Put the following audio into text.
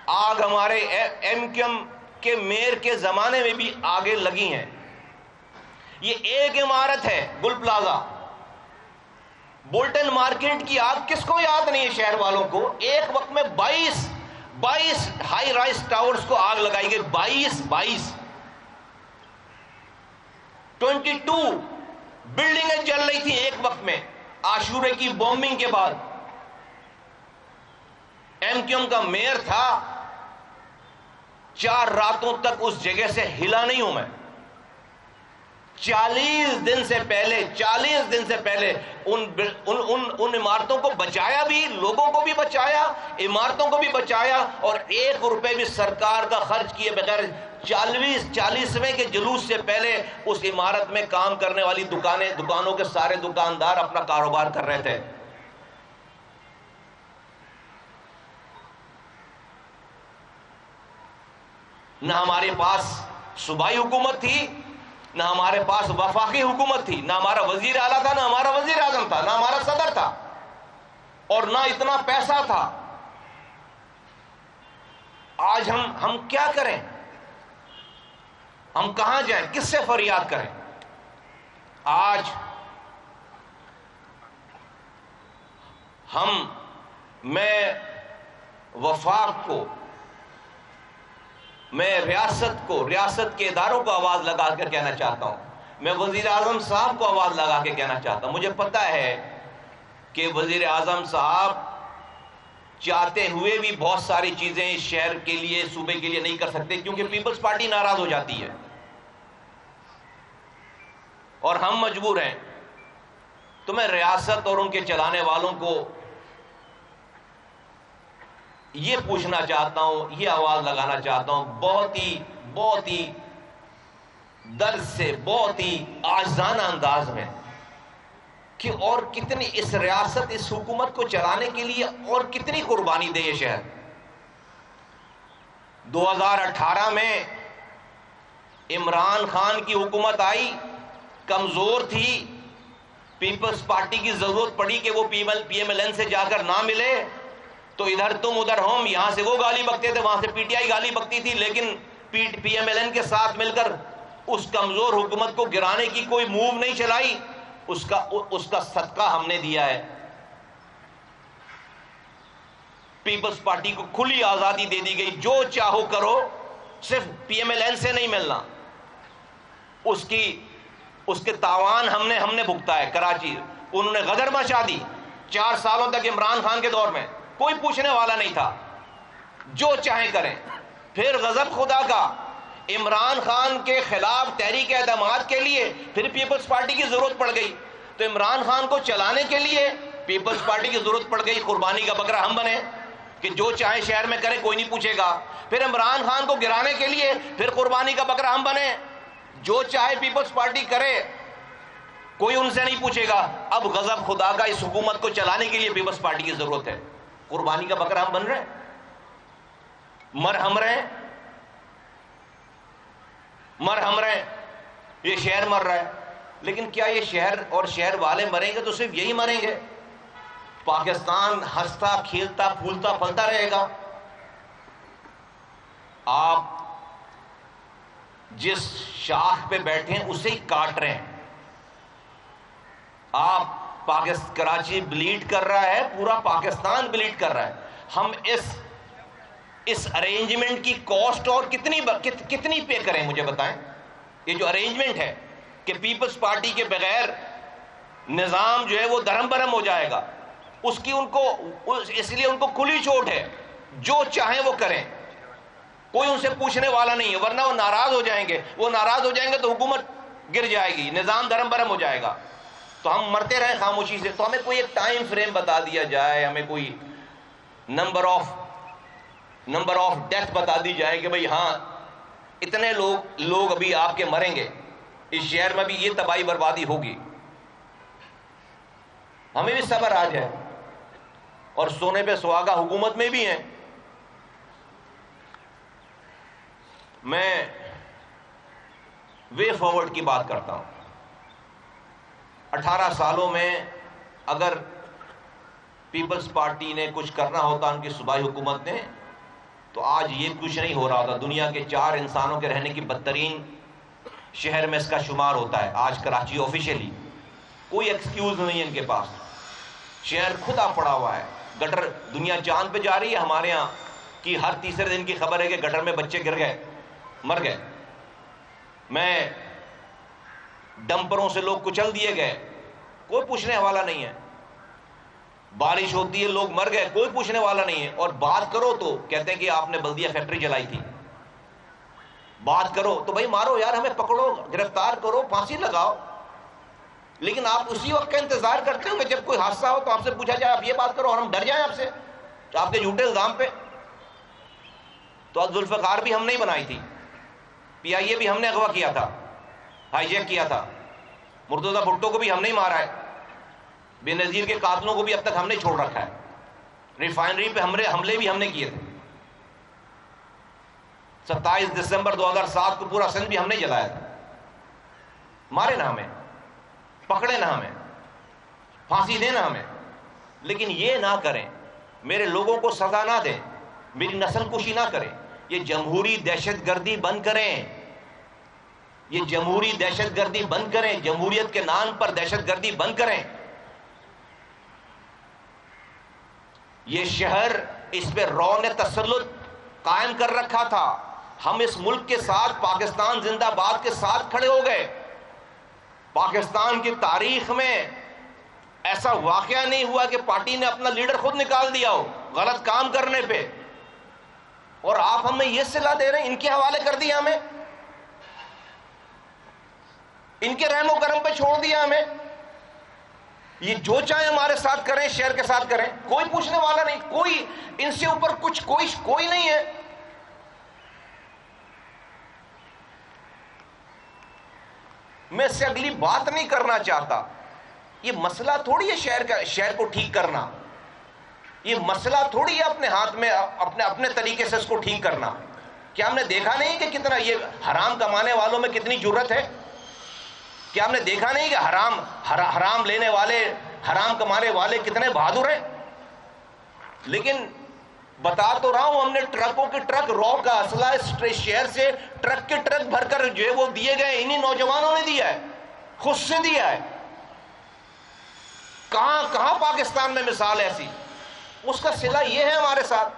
آگ ہمارے M Q M کے میئر کے زمانے میں بھی آگے لگی ہیں. یہ ایک عمارت ہے گل پلازا. بولٹن مارکیٹ کی آگ کس کو یاد نہیں ہے شہر والوں کو؟ ایک وقت میں 22 ہائی رائز ٹاورز کو آگ لگائی گئی. 22 بلڈنگیں جل رہی تھی ایک وقت میں عاشورے کی بومبنگ کے بعد. ایم کیو ایم کا میئر تھا, 4 راتوں تک اس جگہ سے ہلا نہیں ہوں میں. 40 دن سے پہلے ان عمارتوں کو بچایا بھی, لوگوں کو بھی بچایا, عمارتوں کو بھی بچایا, اور 1 روپے بھی سرکار کا خرچ کیے بغیر 40ویں کے جلوس سے پہلے اس عمارت میں کام کرنے والی دکانوں کے سارے دکاندار اپنا کاروبار کر رہے تھے. نہ ہمارے پاس صوبائی حکومت تھی, نہ ہمارے پاس وفاقی حکومت تھی, نہ ہمارا وزیر اعلیٰ تھا, نہ ہمارا وزیر اعظم تھا, نہ ہمارا صدر تھا, اور نہ اتنا پیسہ تھا. آج ہم کیا کریں؟ ہم کہاں جائیں؟ کس سے فریاد کریں؟ آج میں وفاق کو, میں ریاست کے اداروں کو آواز لگا کر کہنا چاہتا ہوں, میں وزیر اعظم صاحب کو آواز لگا کے کہنا چاہتا ہوں. مجھے پتا ہے کہ وزیر اعظم صاحب چاہتے ہوئے بھی بہت ساری چیزیں اس شہر کے لیے, صوبے کے لیے نہیں کر سکتے, کیونکہ پیپلز پارٹی ناراض ہو جاتی ہے اور ہم مجبور ہیں. تو میں ریاست اور ان کے چلانے والوں کو یہ پوچھنا چاہتا ہوں, یہ آواز لگانا چاہتا ہوں, بہت ہی درد سے, بہت ہی عاجزانہ انداز میں, کہ اور کتنی اس ریاست, اس حکومت کو چلانے کے لیے اور کتنی قربانی دے یہ شہر. 2018 میں عمران خان کی حکومت آئی, کمزور تھی, پیپلز پارٹی کی ضرورت پڑی کہ وہ پی ایم ایل این سے جا کر نہ ملے, تو ادھر تم ادھر ہم, یہاں سے وہ گالی بکتے تھے, وہاں سے پی ٹی آئی گالی بکتی تھی, لیکن پی ایم ایل این کے ساتھ مل کر اس کمزور حکومت کو گرانے کی کوئی موو نہیں چلائی. اس کا صدقہ ہم نے دیا ہے. پیپلز پارٹی کو کھلی آزادی دے دی گئی, جو چاہو کرو, صرف پی ایم ایل این سے نہیں ملنا. اس کے تاوان ہم نے بھگتا ہے. کراچی انہوں نے غدر مچا دی 4 سالوں تک. عمران خان کے دور میں کوئی پوچھنے والا نہیں تھا, جو چاہیں کریں. پھر غضب خدا کا, عمران خان کے خلاف تحریک اعتماد کے لیے پھر پیپلز پارٹی کی ضرورت پڑ گئی, تو عمران خان کو چلانے کے لیے پیپلز پارٹی کی ضرورت پڑ گئی. قربانی کا بکرا ہم بنے کہ جو چاہے شہر میں کرے, کوئی نہیں پوچھے گا. پھر عمران خان کو گرانے کے لیے پھر قربانی کا بکرا ہم بنے, جو چاہے پیپلز پارٹی کرے, کوئی ان سے نہیں پوچھے گا. اب غضب خدا کا, اس حکومت کو چلانے کے لیے پیپلز پارٹی کی ضرورت ہے. قربانی کا بکرا ہم بن رہے ہیں, مرہم رہے, یہ شہر مر رہا ہے. لیکن کیا یہ شہر اور شہر والے مریں گے تو صرف یہی مریں گے؟ پاکستان ہنستا کھیلتا پھولتا پھلتا رہے گا؟ آپ جس شاخ پہ بیٹھے ہیں اسے ہی کاٹ رہے ہیں. کراچی بلیڈ کر رہا ہے, پورا پاکستان بلیڈ کر رہا ہے. ہم اس ارینجمنٹ کی کاسٹ اور کتنی پے کریں؟ مجھے بتائیں. یہ جو ارینجمنٹ ہے کہ پیپلز پارٹی کے بغیر نظام جو ہے وہ درہم برہم ہو جائے گا, اس لیے ان کو کھلی چھوٹ ہے, جو چاہیں وہ کریں, کوئی ان سے پوچھنے والا نہیں ہے. ورنہ وہ ناراض ہو جائیں گے, تو حکومت گر جائے گی, نظام درہم برہم ہو جائے گا. تو ہم مرتے رہیں خاموشی سے. تو ہمیں کوئی ایک ٹائم فریم بتا دیا جائے, ہمیں کوئی نمبر آف ڈیتھ بتا دی جائے کہ بھئی ہاں اتنے لوگ ابھی آپ کے مریں گے, اس شہر میں بھی یہ تباہی بربادی ہوگی. ہمیں بھی صبر آ جائے, اور سونے پہ سہاگا حکومت میں بھی ہیں. میں وے فارورڈ کی بات کرتا ہوں. 18 سالوں میں اگر پیپلز پارٹی نے کچھ کرنا ہوتا, ان کی صوبائی حکومت نے, تو آج یہ کچھ نہیں ہو رہا تھا. دنیا کے 4 انسانوں کے رہنے کی بدترین شہر میں اس کا شمار ہوتا ہے آج کراچی آفیشیلی. کوئی ایکسکیوز نہیں ہے ان کے پاس. شہر کھدا پڑا ہوا ہے. گٹر دنیا چاند پہ جا رہی ہے, ہمارے ہاں کی ہر تیسرے دن کی خبر ہے کہ گٹر میں بچے گر گئے, مر گئے. میں ڈمپروں سے لوگ کچل دیے گئے, کوئی پوچھنے والا نہیں ہے. بارش ہوتی ہے لوگ مر گئے, کوئی پوچھنے والا نہیں ہے. اور بات کرو تو کہتے ہیں کہ آپ نے بلدیہ فیکٹری جلائی تھی. بات کرو تو بھائی مارو یار, ہمیں پکڑو, گرفتار کرو, پھانسی لگاؤ. لیکن آپ اسی وقت کا انتظار کرتے ہو کہ جب کوئی حادثہ ہو تو آپ سے پوچھا جائے آپ یہ بات کرو, اور ہم ڈر جائیں آپ سے, آپ کے جھوٹے الزام پہ. تو ذوالفقار بھی ہم نے ہی بنائی تھی, پی آئی اے بھی ہم نے اغوا کیا تھا, ہائی جیک کیا تھا. مرتضی بھٹو کو بھی ہم نے ہی مارا ہے. بے نظیر کے قاتلوں کو بھی اب تک ہم نے چھوڑ رکھا ہے. ریفائنری پہ حملے بھی ہم نے کیے تھے. 27 دسمبر 2007 کو پورا سندھ بھی ہم نے جلایا تھا. مارے نہ ہمیں, پکڑے نہ ہمیں, پھانسی دینا ہمیں. لیکن یہ نہ کریں, میرے لوگوں کو سزا نہ دیں, میری نسل کشی نہ کریں. یہ جمہوری دہشت گردی بند کریں, یہ جمہوری دہشت گردی بند کریں, جمہوریت کے نام پر دہشت گردی بند کریں. یہ شہر اس پہ رو نے تسلط قائم کر رکھا تھا. ہم اس ملک کے ساتھ, پاکستان زندہ باد کے ساتھ کھڑے ہو گئے. پاکستان کی تاریخ میں ایسا واقعہ نہیں ہوا کہ پارٹی نے اپنا لیڈر خود نکال دیا ہو غلط کام کرنے پہ, اور آپ ہمیں یہ صلاح دے رہے ہیں, ان کے حوالے کر دیا ہمیں, ان کے رحم و کرم پہ چھوڑ دیا ہمیں. یہ جو چاہے ہمارے ساتھ کریں, شہر کے ساتھ کریں, کوئی پوچھنے والا نہیں, کوئی ان سے اوپر کچھ کوئی نہیں ہے. میں اس سے اگلی بات نہیں کرنا چاہتا. یہ مسئلہ تھوڑی ہے شہر کو ٹھیک کرنا, یہ مسئلہ تھوڑی ہے اپنے ہاتھ میں اپنے طریقے سے اس کو ٹھیک کرنا. کیا ہم نے دیکھا نہیں کہ کتنا یہ حرام کمانے والوں میں کتنی جرت ہے؟ کیا ہم نے دیکھا نہیں کہ حرام لینے والے, حرام کمانے والے کتنے بہادر ہیں؟ لیکن بتا تو رہا ہوں, ہم نے ٹرکوں کے ٹرک رو کا اسلحہ اس شہر سے ٹرک کے ٹرک بھر کر جو ہے وہ دیے گئے, انہی نوجوانوں نے دیا ہے, خود سے دیا ہے. کہاں پاکستان میں مثال ایسی؟ اس کا صلہ یہ ہے ہمارے ساتھ.